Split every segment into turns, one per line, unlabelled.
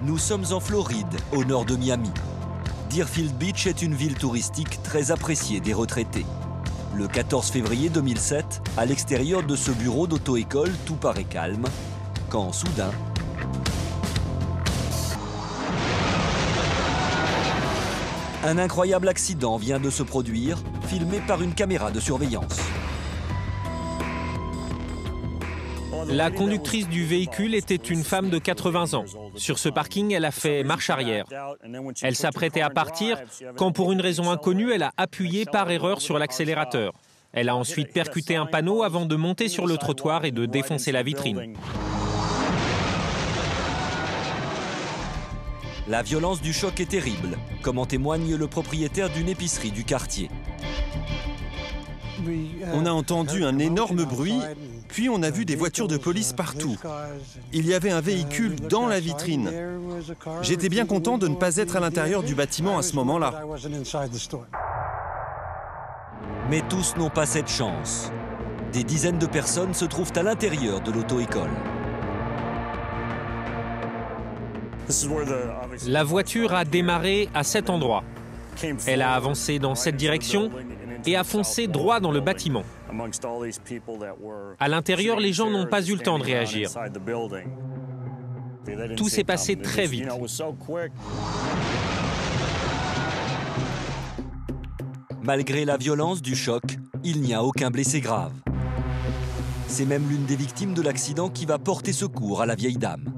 Nous sommes en Floride, au nord de Miami. Deerfield Beach est une ville touristique très appréciée des retraités. Le 14 février 2007, à l'extérieur de ce bureau d'auto-école, tout paraît calme, quand soudain... un incroyable accident vient de se produire, filmé par une caméra de surveillance.
La conductrice du véhicule était une femme de 80 ans. Sur ce parking, elle a fait marche arrière. Elle s'apprêtait à partir quand, pour une raison inconnue, elle a appuyé par erreur sur l'accélérateur. Elle a ensuite percuté un panneau avant de monter sur le trottoir et de défoncer la vitrine.
La violence du choc est terrible, comme en témoigne le propriétaire d'une épicerie du quartier.
On a entendu un énorme bruit, puis on a vu des voitures de police partout. Il y avait un véhicule dans la vitrine. J'étais bien content de ne pas être à l'intérieur du bâtiment à ce moment-là.
Mais tous n'ont pas cette chance. Des dizaines de personnes se trouvent à l'intérieur de l'auto-école.
La voiture a démarré à cet endroit. Elle a avancé dans cette direction et a foncé droit dans le bâtiment. À l'intérieur, les gens n'ont pas eu le temps de réagir. Tout s'est passé très vite.
Malgré la violence du choc, il n'y a aucun blessé grave. C'est même l'une des victimes de l'accident qui va porter secours à la vieille dame.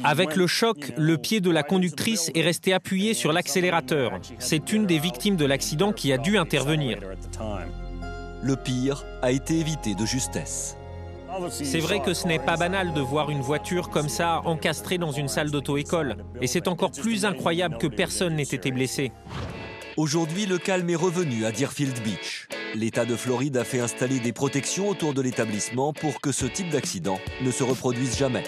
Avec le choc, le pied de la conductrice est resté appuyé sur l'accélérateur. C'est une des victimes de l'accident qui a dû intervenir.
Le pire a été évité de justesse.
C'est vrai que ce n'est pas banal de voir une voiture comme ça encastrée dans une salle d'auto-école. Et c'est encore plus incroyable que personne n'ait été blessé.
Aujourd'hui, le calme est revenu à Deerfield Beach. L'État de Floride a fait installer des protections autour de l'établissement pour que ce type d'accident ne se reproduise jamais.